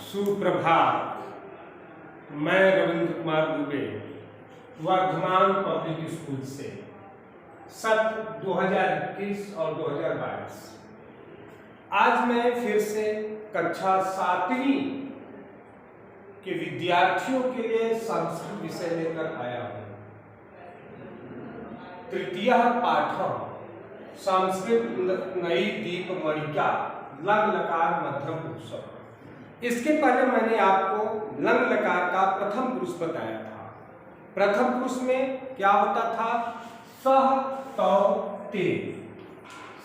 सुप्रभात। मैं Ravindra Kumar Dubey Varthaman public school से सत्र 2021 और 2022 आज मैं फिर से कक्षा 7वीं के विद्यार्थियों के लिए संस्कृत विषय लेकर आया हूँ। तृतीय पाठम संस्कृत नई दीप मणिका लंग लकार मध्यम पुरुष। इसके पहले मैंने आपको लंग लकार का प्रथम पुरुष बताया था। प्रथम पुरुष में क्या होता था? सह तौ ते,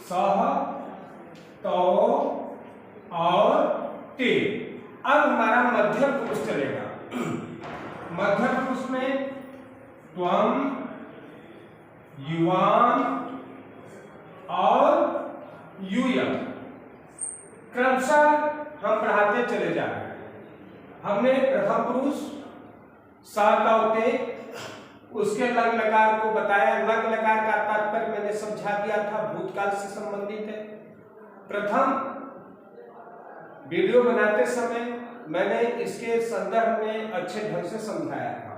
सह तौ और ते। अब हमारा मध्यम पुरुष चलेगा। मध्यम पुरुष में त्वम, युवाम और यूयम क्रमशः हम पढ़ाते चले जा रहे हैं। हमने प्रथम पुरुष साते, उसके लंग लकार को बताया। लंग लकार का तात्पर्य मैंने समझा दिया था, भूतकाल से संबंधित है। प्रथम वीडियो बनाते समय मैंने इसके संदर्भ में अच्छे ढंग से समझाया था।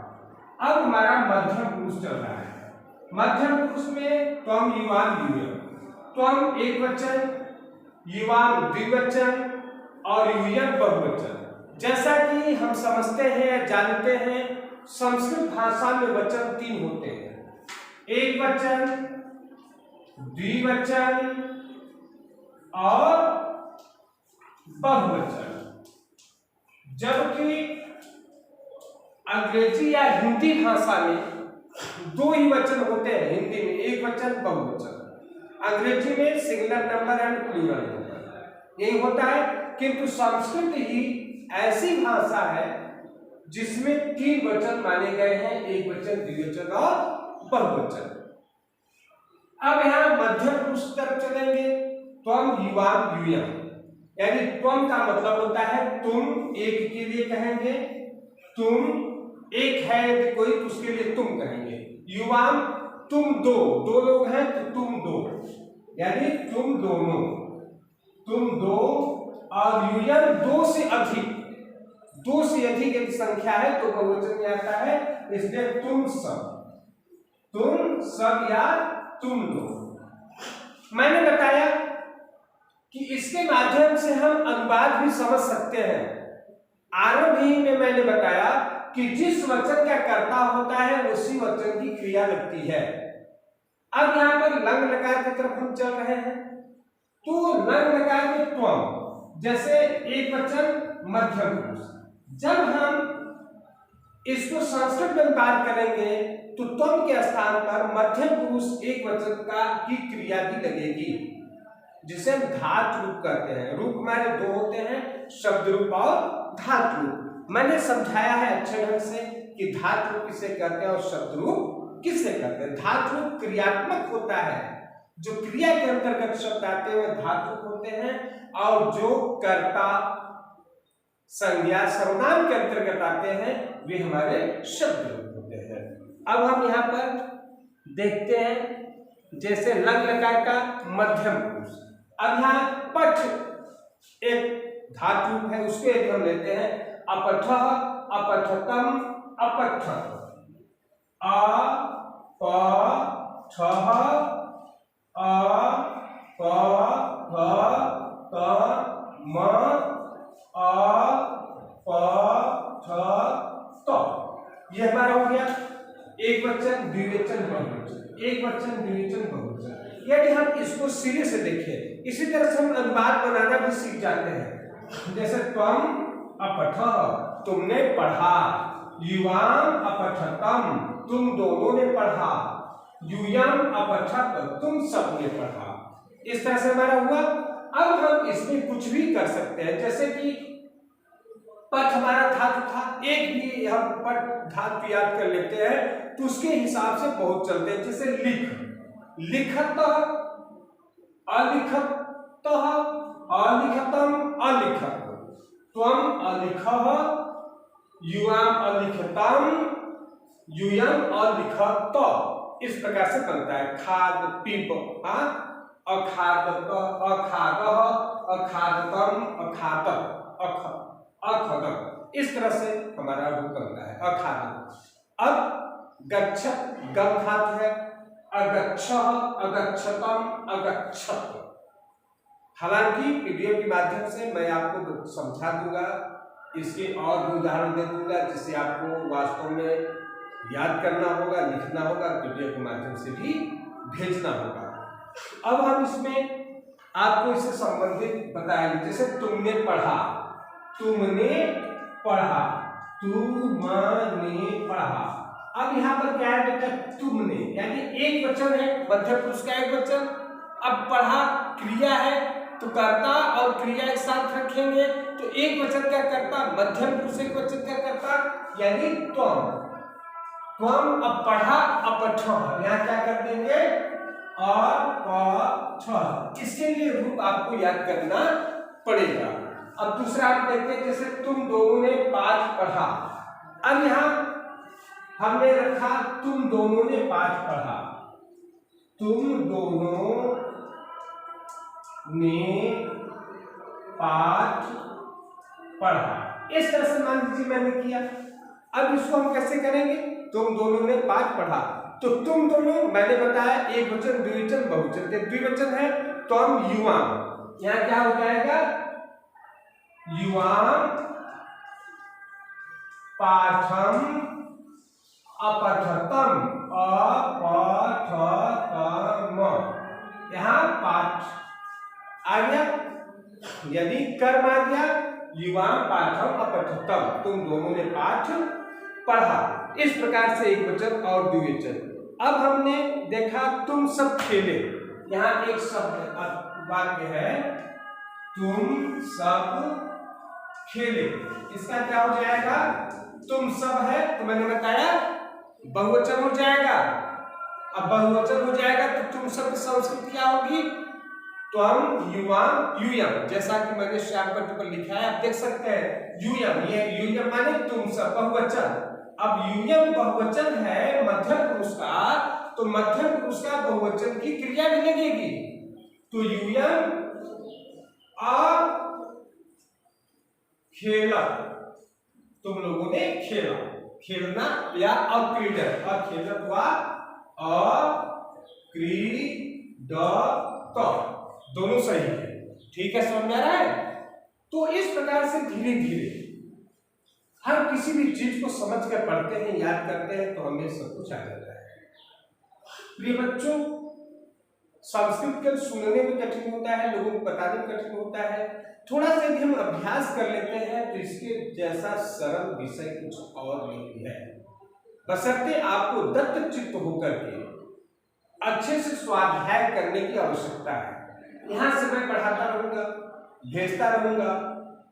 अब हमारा मध्यम पुरुष चल रहा है। मध्यम पुरुष में त्वम, युवाम, यूयम। त्वम एक वचन, युवाम द्विवचन और यूयम बहुवचन। जैसा कि हम समझते हैं, जानते हैं, संस्कृत भाषा में वचन 3 होते हैं, एक वचन, द्विवचन और बहुवचन। जबकि अंग्रेजी या हिंदी भाषा में 2 ही वचन होते हैं। हिंदी में एक वचन, बहुवचन। अंग्रेजी में singular number and plural number यही होता है। किंतु संस्कृत ही ऐसी भाषा है जिसमें 3 वचन माने गए हैं, एक वचन, द्विवचन और बहुवचन। अब यहां मध्यम पुरुष तरफ चलेंगे। त्वम, युवाम, यूयम, यानी त्वम का मतलब होता है तुम, एक के लिए कहेंगे तुम, एक है यदि कोई तो उसके लिए तुम कहेंगे। युवाम तुम दो लोग हैं तो तुम दो, यानी तुम दोनों, तुम दो। और यूयम 2 से अधिक, 2 से अधिक यदि संख्या है तो बहुवचन में आता है, इसलिए तुम सब या तुम दो। मैंने बताया कि इसके माध्यम से हम अनुवाद भी समझ सकते हैं। आरंभ ही में मैंने बताया कि जिस वचन का कर्ता होता है उसी वचन की क्रिया लगती है। अब यहां पर लंग लकार की तरफ हम चल रहे हैं। तो लंग लकार में त्वम, जैसे एक वचन मध्यम पुरुष, जब हम इसको संस्कृत में बात करेंगे तो त्वम के स्थान पर मध्यम पुरुष एक वचन की क्रिया भी लगेगी, जिसे हम धातु रूप कहते हैं। रूप हमारे 2 होते हैं, शब्द रूप और धातु रूप। मैंने समझाया है अच्छे ढंग से कि धातु रूप किसे कहते हैं और शब्द रूप किसे कहते हैं। धातु रूप क्रियात्मक होता है, जो क्रिया के अंतर्गत शब्द आते हैं धातु होते हैं, और जो कर्ता संज्ञा सर्वनाम के अंतर्गत आते हैं वे हमारे शब्द रूप होते हैं। अब हम यहाँ पर देखते हैं, जैसे लंग लकार का मध्यम पुरुष। अब यहाँ पठ एक धातु रूप है, उसके यदि हम लेते हैं अपठ, अपठतम, अपठ, अ प ठ अ प फ त म अ प ठ त। ये हमारा हो गया एक वचन, द्विवचन, बहुवचन, एक वचन, द्विवचन, बहुवचन। यदि हम इसको सिरे से देखें, इसी तरह से हम अनुवाद बनाना भी सीख जाते हैं। जैसे त्वम अपठ, तुमने पढ़ा, युवाम अपठतम, तुम दोनों ने पढ़ा, यूयम अपठत, तुम सब ने पढ़ा। इस तरह से हमारा हुआ। अब हम इसमें कुछ भी कर सकते हैं, जैसे कि पठ हमारा धातु था, एक भी हम पठ धातु याद कर लेते हैं तो उसके हिसाब से बहुत चलते हैं। जैसे लिख, लिखत, अलिखत, अलिखतम, अलिखत, त्वम अलिखः, युवाम अलिखतम, यूयम अलिखत। इस प्रकार से बनता है। खाद, पीप, अखादत, अखादः, अखादतम, अखातः, अख, अखग, इस तरह से हमारा रूप बनता है अखाद्य। अब गच्छत गम धातु है, अगच्छः अगच्छतम अगच्छत। हालांकि पीडीएफ के माध्यम से मैं आपको समझा दूंगा, इसके और भी उदाहरण दे दूंगा जिसे आपको वास्तव में याद करना होगा, लिखना होगा, पीडीएफ के माध्यम से भी भेजना होगा। अब हम इसमें आपको इससे संबंधित बताएंगे, जैसे तुमने पढ़ा, तुमने पढ़ा, तुमने पढ़ा। अब यहाँ पर क्या है बेटा, तुमने यानी एक वचन है, मध्य पुरुष का एक वचन। अब पढ़ा क्रिया है तो कर्ता और क्रिया एक साथ रखेंगे तो एक वचन क्या करता, मध्यम पुरुष एक वचन क्या करता, यानी त्वम। त्वम अब पढ़ा अपठः, यहाँ क्या कर देंगे अपठः। इसके लिए रूप आपको याद करना पड़ेगा। अब दूसरा आप देखते हैं, जैसे तुम दोनों ने पाठ पढ़ा। अब यहाँ हमने रखा तुम दोनों ने पाठ पढ़ा, तुम दोनों ने पाठ पढ़ा। इस तरह से मान लीजिए मैंने किया। अब इसको हम कैसे करेंगे, तुम दोनों ने पाठ पढ़ा, तो तुम दोनों मैंने बताया एक वचन द्विवचन बहुवचन के द्विवचन है, तो हम युवाम, यहाँ क्या हो जाएगा युवाम पाठम अपठतम अपठतम। यहाँ पाठ आ गया, यदि कर्म आ गया युवाम पाठम अपठतम, तुम दोनों ने पाठ पढ़ा। इस प्रकार से एक वचन और द्विवचन। अब हमने देखा तुम सब खेले, यहाँ एक शब्द वाक्य है तुम सब खेले, इसका क्या हो जाएगा, तुम सब है तो मैंने बताया बहुवचन हो जाएगा। अब बहुवचन हो जाएगा तो तुम सब की संस्कृत क्या होगी, त्वम युवाम यूयम, जैसा कि मैंने श्याम पट्ट पर लिखा है आप देख सकते हैं यूयम, ये यूयम माने तुम सब बहुवचन। अब यूयम बहुवचन है मध्यम पुरुष का, तो मध्यम पुरुष का बहुवचन की क्रिया भी लगेगी, तो यूयम आ खेला, तुम लोगों ने खेला, खेलना या अक्रीडत, अखेलत हुआ अक्रीडत, दोनों सही है। ठीक है, समझ में आ रहा है। तो इस प्रकार से धीरे धीरे हम किसी भी चीज को समझ कर पढ़ते हैं, याद करते हैं तो हमें सब कुछ आ जाता है। प्रिय बच्चों, संस्कृत के सुनने में कठिन होता है, लोगों को बताने में कठिन होता है, थोड़ा सा यदि हम अभ्यास कर लेते हैं तो इसके जैसा सरल विषय कुछ और नहीं है, बशर्ते आपको दत्त चित्त होकर के अच्छे से स्वाध्याय करने की आवश्यकता है। यहाँ से मैं पढ़ाता रहूंगा, भेजता रहूंगा,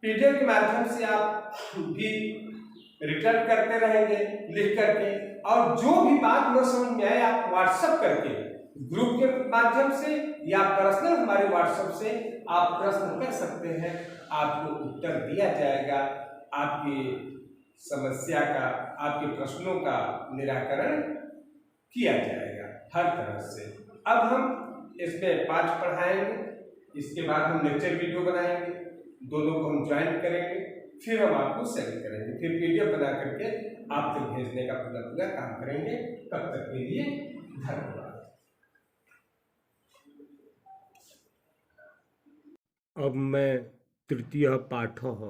पीडीएफ के माध्यम से आप भी रिटर्न करते रहेंगे लिख करके, और जो भी बात न समझ में आए आप व्हाट्सएप करके ग्रुप के माध्यम से या पर्सनल हमारे व्हाट्सएप से आप प्रश्न कर सकते हैं, आपको उत्तर दिया जाएगा, आपकी समस्या का, आपके प्रश्नों का निराकरण किया जाएगा हर तरह से। अब हम इसमें पाठ पढ़ाएंगे, इसके बाद हम लेक्चर वीडियो बनाएंगे, दोनों को हम ज्वाइन करेंगे, फिर हम आपको सेंड करेंगे, फिर पीडीएफ बना करके आप तक भेजने का पूरा काम करेंगे। तब तक के लिए धन्यवाद। अब मैं तृतीय पाठः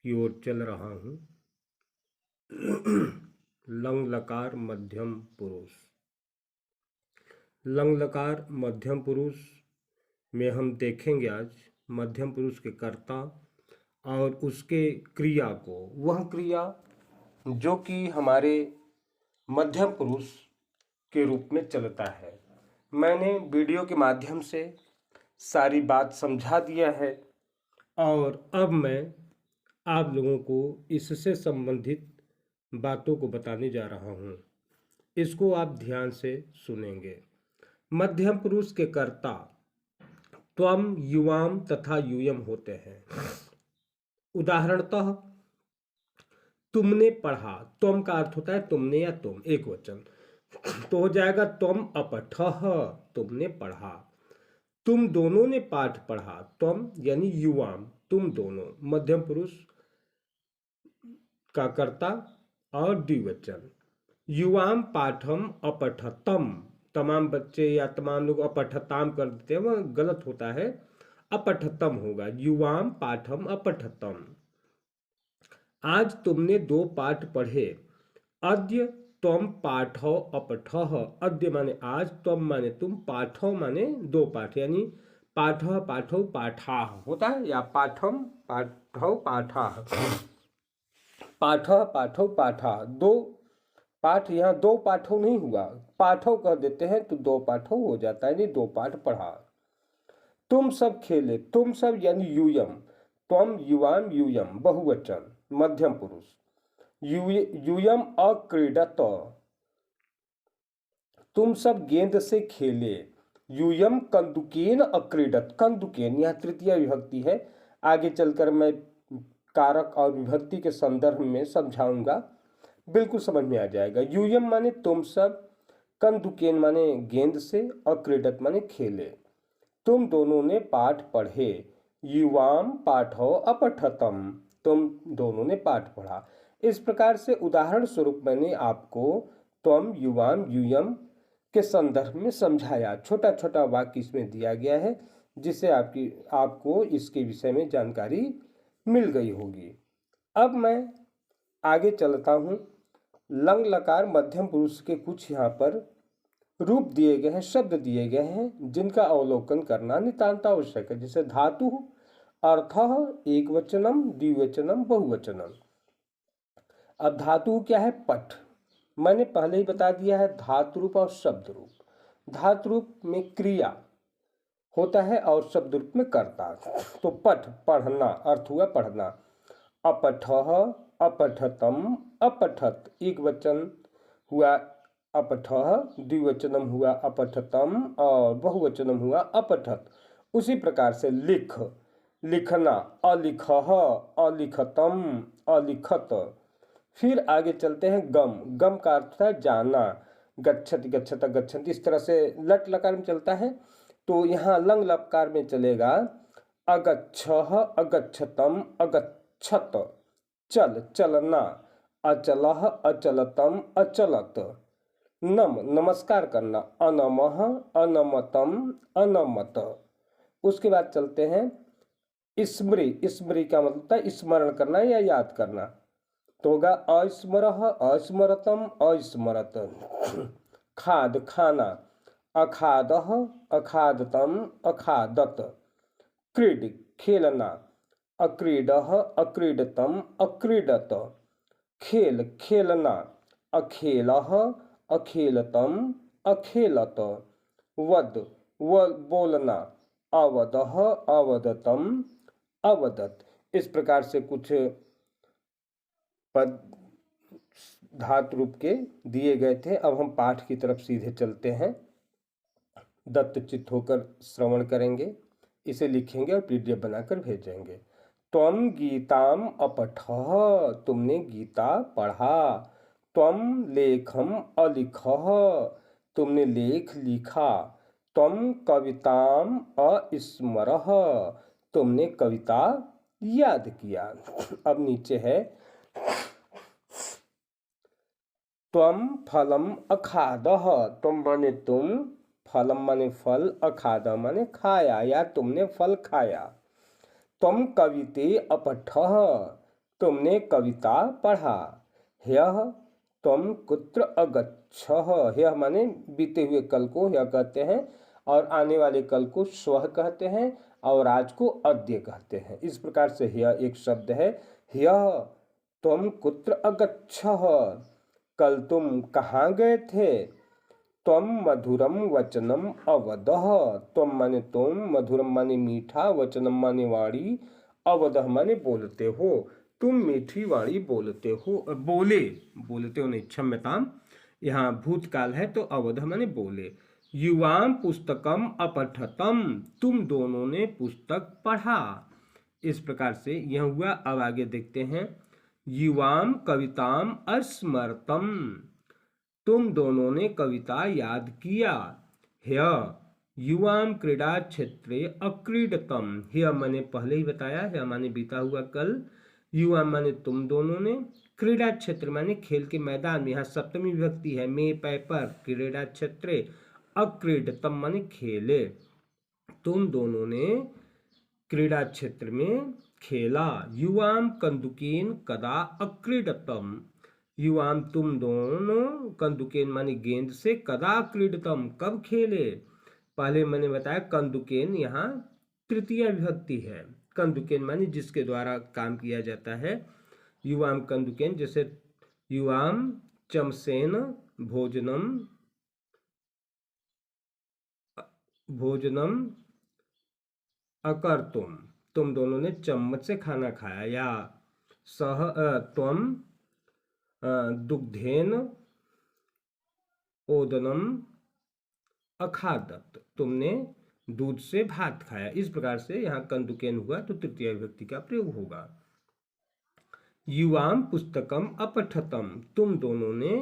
की ओर चल रहा हूँ। लंग लकार मध्यम पुरुष। लंग लकार मध्यम पुरुष में हम देखेंगे आज मध्यम पुरुष के कर्ता और उसके क्रिया को, वह क्रिया जो कि हमारे मध्यम पुरुष के रूप में चलता है। मैंने वीडियो के माध्यम से सारी बात समझा दिया है और अब मैं आप लोगों को इससे संबंधित बातों को बताने जा रहा हूँ। इसको आप ध्यान से सुनेंगे। मध्यम पुरुष के कर्ता त्वम युवाम तथा यूयम होते हैं। उदाहरणतः तुमने पढ़ा, त्वम का अर्थ होता है तुमने या तुम, एक वचन, तो हो जाएगा त्वम अपठः, तुमने पढ़ा। तुम दोनों ने पाठ पढ़ा, त्वम यानी युवाम, तुम दोनों, मध्यम पुरुष का कर्ता और द्विवचन। युवाम पाठम अपठतम, तमाम बच्चे या तमाम लोग अपठताम कर देते हैं, वह गलत होता है, अपठतम होगा। युवाम पाठम अपठतम। आज तुमने 2 पाठ पढ़े। अद्य त्वम पाठौ अपठः, अद्य माने आज, त्वम माने तुम, पाठौ माने 2 पाठ, यानी पाठः पाठौ पाठाः होता है, या पाठम पाठौ पाठाः, पाठः पाठौ पाठाः। 2 पाठ, यहाँ 2 पाठों नहीं हुआ, पाठौ कह देते हैं तो 2 पाठौ हो जाता है, यानी 2 पाठ पढ़ा। तुम सब खेले, तुम सब यानी यूयम, त्वम युवाम यूयम बहुवचन मध्यम पुरुष। यूयम अक्रीडत, तुम सब गेंद से खेले। यूयम कंदुकेन अक्रीडत, कंदुकेन यहाँ तृतीय विभक्ति है, आगे चलकर मैं कारक और विभक्ति के संदर्भ में समझाऊंगा, बिल्कुल समझ में आ जाएगा। यूयम माने तुम सब, कंदुकेन माने गेंद से, अक्रीडत माने खेले। तुम दोनों ने पाठ पढ़े। युवाम पाठौ अपठतम, तुम दोनों ने पाठ पढ़ा। इस प्रकार से उदाहरण स्वरूप मैंने आपको त्वम युवाम यूयम के संदर्भ में समझाया। छोटा छोटा वाक्य इसमें दिया गया है, जिससे आपको इसके विषय में जानकारी मिल गई होगी। अब मैं आगे चलता हूँ। लंग लकार मध्यम पुरुष के कुछ यहाँ पर रूप दिए गए हैं, शब्द दिए गए हैं, जिनका अवलोकन करना नितांत आवश्यक है। जैसे धातु, अर्थः, एकवचनम, द्विवचनम, बहुवचनम। अब धातु क्या है? पठ। मैंने पहले ही बता दिया है धातु रूप और शब्द रूप। धातु रूप में क्रिया होता है और शब्द रूप में कर्ता। तो पठ पढ़ना, अर्थ हुआ पढ़ना। अपठः, अपठतम, अपठत, एक वचन हुआ अपठः, द्विवचनम हुआ अपठतम और बहुवचनम हुआ अपठत। उसी प्रकार से लिख, लिखना, अलिखः, अलिखतम, अलिखत। फिर आगे चलते हैं गम। गम का अर्थ है जाना, गच्छति, गच्छत, गच्छन्ति, इस तरह से लट लकार में चलता है। तो यहाँ लंग लकार में चलेगा अगच्छः, अगच्छतम, अगच्छत, चल, चलना, अचलः, अचलतम, अचलत। नम, नमस्कार करना, अनमः, अनमतम, अनमत। उसके बाद चलते हैं स्मृ। स्मृ का मतलब है स्मरण करना या याद करना, तो होगा अस्मरः, अस्मरतम, अस्मरत। खाद, खाना, अखादः, अखादतम, अखादत। क्रीड, खेलना, अक्रीडः, अक्रीडतम, अक्रीडत। खेल, खेलना, अखेलः, अखेलतम, अखेलत। वद, बोलना, अवदः, अवदतम, अवदत। इस प्रकार से कुछ पद धातु रूप के दिए गए थे। अब हम पाठ की तरफ सीधे चलते हैं। दत्तचित्त होकर श्रवण करेंगे, इसे लिखेंगे और पीडीएफ बनाकर भेजेंगे। त्वम गीताम अपठः, तुमने गीता पढ़ा। त्वम लेखम अलिखः, तुमने लेख लिखा। त्वम कविताम अस्मरः, तुमने कविता याद किया। अब नीचे है त्वम फलम अखादः, त्वम माने तुम, फलम माने फल, अखाद माने खाया या तुमने फल खाया। त्वम कविते अपठः, तुमने कविता पढ़ा। ह्यः त्वम कुत्र अगच्छः, ह्यः माने बीते हुए कल को ह्यः कहते हैं, और आने वाले कल को श्वः कहते हैं, और आज को अद्य कहते हैं। इस प्रकार से ह्यः एक शब्द है। ह्यः त्वम कुत्र अगच्छः, कल तुम कहाँ गए थे। त्वम मधुरम वचनम अवदः, त्वम माने तुम, मधुरम माने मीठा, वचनम माने वाणी, अवदः माने बोलते हो, तुम मीठी वाणी बोलते हो, बोलते हो नहीं, क्षम्यताम, यहाँ भूतकाल है तो अवदः माने बोले। युवाम पुस्तकम अपठतम, तुम दोनों ने पुस्तक पढ़ा। इस प्रकार से यह हुआ। अब आगे देखते हैं। युवाम कविताम अस्मरतम, तुम दोनों ने कविता याद किया। ह्यः युवाम क्रीडा क्षेत्रे अक्रीडतम, ह्यः मैंने पहले ही बताया, ह्यः माने बीता हुआ कल, युवा माने तुम दोनों ने, क्रीड़ा क्षेत्र माने खेल के मैदान में, यहाँ सप्तमी विभक्ति है, में पै पर, क्रीड़ा क्षेत्रे, अक्रीडतम माने खेले, तुम दोनों ने क्रीड़ा क्षेत्र में खेला। युवाम कंदुकेन कदा अक्रीडतम, युवाम तुम दोनों, कंदुकेन माने गेंद से, कदा क्रीडतम कब खेले। पहले मैंने बताया कंदुकेन यहाँ तृतीय विभक्ति है, कंदुकेन माने जिसके द्वारा काम किया जाता है। युवाम कंदुकेन, जैसे युवाम चमसेन भोजनम अकर्तुम, तुम दोनों ने चम्मच से खाना खाया। या त्वम दुग्धेन ओदनम अखादत, तुमने दूध से भात खाया। इस प्रकार से यहाँ कंदुकेन हुआ तो तृतीय विभक्ति का प्रयोग होगा। युवाम पुस्तकम अपठतम, तुम दोनों ने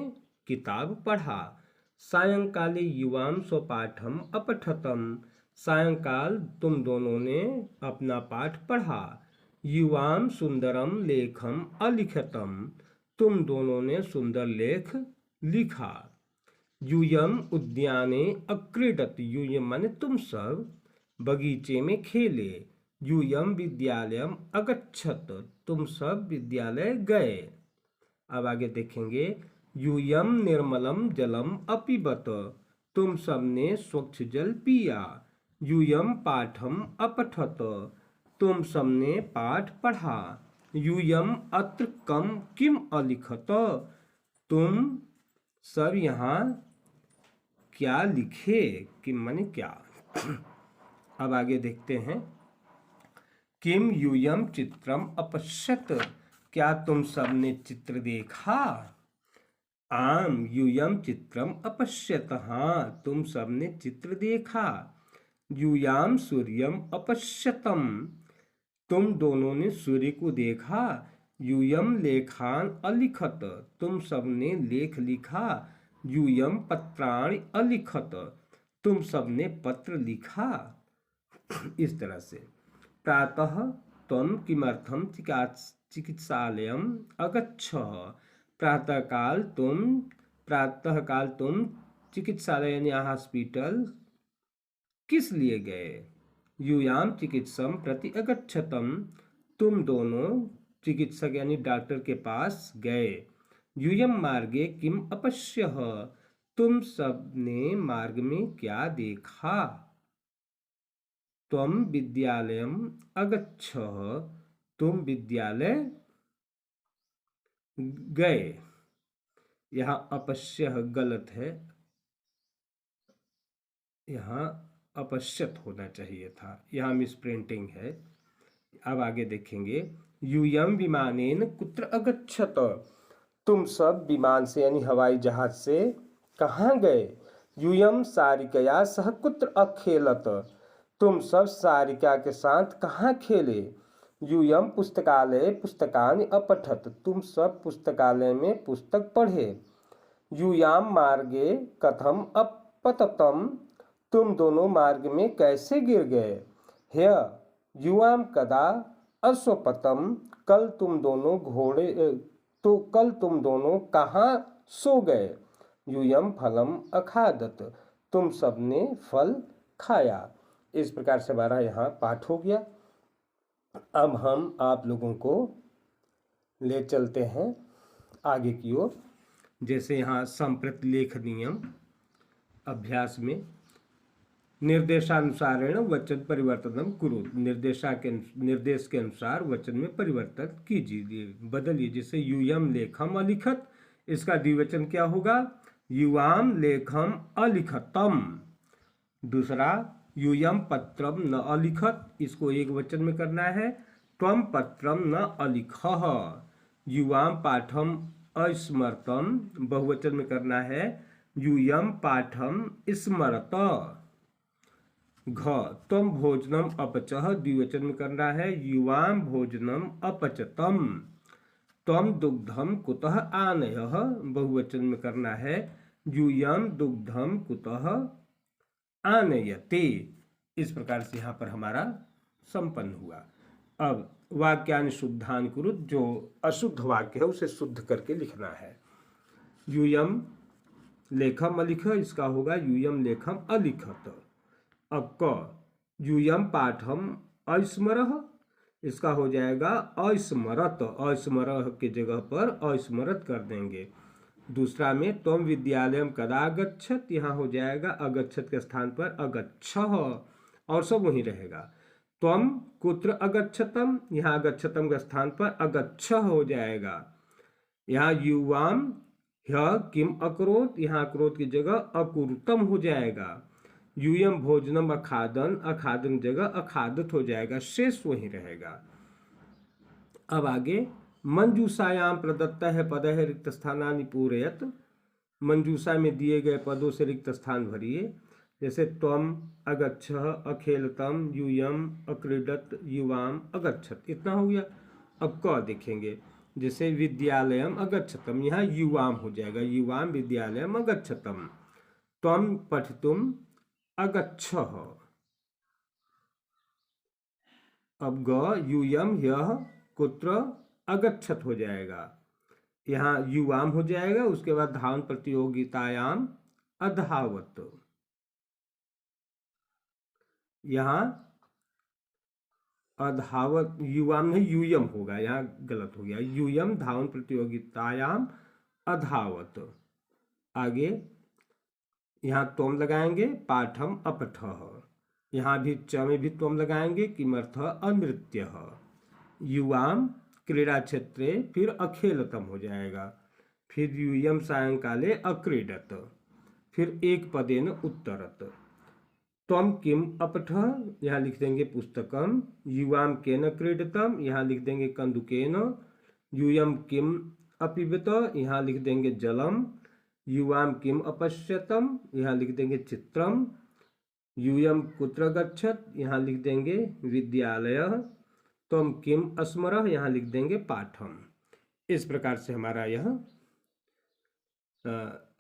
किताब पढ़ा। सायंकाले युवाम स्वपाठम अपठतम, सायंकाल तुम दोनों ने अपना पाठ पढ़ा। युवाम सुंदरम लेखम अलिखतम, तुम दोनों ने सुंदर लेख लिखा। यूयम उद्याने अक्रीडत, यूयम माने तुम सब बगीचे में खेले। यूयम विद्यालयम अगच्छत, तुम सब विद्यालय गए। अब आगे देखेंगे, यूयम निर्मलम जलम अपिबत, तुम सब ने स्वच्छ जल पिया। यूयम पाठम अपठत, तुम सब ने पाठ पढ़ा। यूयम अत्र कम किम अलिखत, तुम सब यहाँ क्या लिखे, किम माने क्या। अब आगे देखते हैं, किम यूयम चित्रम अपश्यत, क्या तुम सब ने चित्र देखा। आम यूयम चित्रम अपश्यत, हाँ तुम सब ने चित्र देखा। यूयाम सूर्यम अपश्यतम, तुम दोनों ने सूर्य को देखा। यूयम लेखान अलिखत, तुम सब ने लेख लिखा। यूयम पत्राणि अलिखत, तुम सब ने पत्र लिखा। इस तरह से प्रातः त्वं किमर्थम चिकित्सालयम अगच्छ, प्रातःकाल तुम चिकित्सालय यानी हॉस्पिटल किस लिए गए। यूयाम चिकित्सम प्रति अगच्छतम, तुम दोनों चिकित्सक यानी डॉक्टर के पास गए। यूयम मार्गे किम अपश्यः, तुम सब ने मार्ग में क्या देखा। त्वं विद्यालयम अगच्छः, तुम विद्यालय गए। यहाँ अपश्यः गलत है, यहाँ अपश्यत होना चाहिए था, यहाँ मिसप्रिंटिंग है। अब आगे देखेंगे, यूयम विमानेन कुत्र अगच्छत, तुम सब विमान से यानी हवाई जहाज से कहाँ गए। यूयम सारिकया सह कुत्र अखेलत, तुम सब सारिका के साथ कहाँ खेले। यूयम पुस्तकालय पुस्तकानि अपठत, तुम सब पुस्तकालय में पुस्तक पढ़े। यूयाम मार्गे कथम अपततम, तुम दोनों मार्ग में कैसे गिर गए। ह्य युवाम कदा अस्वपतम, कल तुम दोनों कहाँ सो गए। यूयम फलम अखादत, तुम सब ने फल खाया। इस प्रकार से हमारा यहाँ पाठ हो गया। अब हम आप लोगों को ले चलते हैं आगे की ओर। जैसे यहाँ संप्रतिलेख नियम अभ्यास में, निर्देशानुसारेण वचन परिवर्तनम कुरु, निर्देश के अनुसार वचन में परिवर्तन कीजिए, बदलिए। जैसे यूयम लेखम अलिखत, इसका द्विवचन क्या होगा, युवाम लेखम अलिखतम। दूसरा, यूयम पत्रम न अलिखत, इसको एक वचन में करना है, त्वम पत्रम न अलिखः। युवाम पाठम अस्मरतम, बहुवचन में करना है, यूयम पाठम स्मरत। घ, त्वम भोजनम अपचः, द्विवचन में करना है, युवाम भोजनम अपचतम। त्वम दुग्धम कुतः आनयः, बहुवचन में करना है, यूयम दुग्धम कुतः आनयते। इस प्रकार से यहाँ पर हमारा संपन्न हुआ। अब वाक्यानि शुद्धानि कुरुत, जो अशुद्ध वाक्य है उसे शुद्ध करके लिखना है। यूयम लेखम अलिख, इसका होगा यूयम लेखम अलिखत। अब क यूयम पाठम अस्मरः, इसका हो जाएगा अस्मरत, अस्मरः की जगह पर अस्मरत कर देंगे। दूसरा में त्वम विद्यालयम कदा अगच्छत, यहाँ हो जाएगा अगच्छत के स्थान पर अगच्छः, और सब वहीं रहेगा। त्वम कुत्र अगच्छतम, यहाँ अगच्छतम के स्थान पर अगच्छः हो जाएगा। यहाँ युवाम ह्य किम अकरोत, यहाँ अकरोत की जगह अकुरुतम हो जाएगा। यूयम भोजनम अखादन, अखादन जगह अखादत हो जाएगा, शेष वहीं रहेगा। अब आगे मंजूषायाम प्रदत्त है पद है रिक्त स्थानानि पूरयत, मंजूषा में दिए गए पदों से रिक्त स्थान भरिए। जैसे त्वम अगच्छः अखेलतम यूयम अक्रीडत युवाम अगच्छत, इतना हो गया। अब क देखेंगे, जैसे विद्यालयम अगच्छतम, यहाँ युवाम हो जाएगा, युवाम विद्यालयम अगच्छतम। त्वम पठितुम अगच्छः। अब ग यूयम ह्यः कुत्र अगच्छत हो जाएगा, यहाँ युवाम हो जाएगा। उसके बाद धावन प्रतियोगितायाम अधावत, यहाँ अधावत युवाम नहीं यूयम होगा, यहाँ गलत हो गया, यूयम धावन प्रतियोगितायाम अधावत। आगे यहाँ त्वम लगाएंगे, पाठम अपठः, यहाँ भी च में भी त्वम लगाएंगे, किमर्थ अनृत्यः। युवाम क्रीड़ा क्षेत्रे फिर अखेलतम हो जाएगा, फिर यूयम सायंकाले अक्रीडत, फिर एक पदेन उत्तरत। त्वम किम अपठः, यहाँ लिख देंगे पुस्तकम। युवाम केन क्रीडतम, यहाँ लिख देंगे कंदुकेन। यूयम किम अपिबत, यहाँ लिख देंगे जलम। युवाम किम अपश्यतम, यहाँ लिख देंगे चित्रम। यूयम कुत्र गच्छत, यहाँ लिख देंगे विद्यालय। त्वम किम अस्मरः, यहाँ लिख देंगे पाठम। इस प्रकार से हमारा यह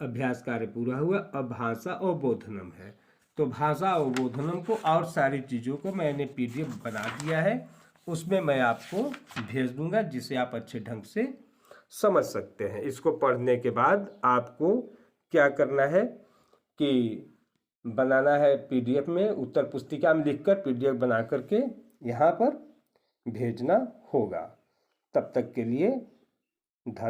अभ्यास कार्य पूरा हुआ। अब भाषा अवबोधनम है, तो भाषा अवबोधनम को और सारी चीज़ों को मैंने PDF बना दिया है, उसमें मैं आपको भेज दूंगा, जिसे आप अच्छे ढंग से समझ सकते हैं। इसको पढ़ने के बाद आपको क्या करना है कि बनाना है PDF में, उत्तर पुस्तिका में लिखकर PDF बना करके यहाँ पर भेजना होगा। तब तक के लिए धन्यवाद।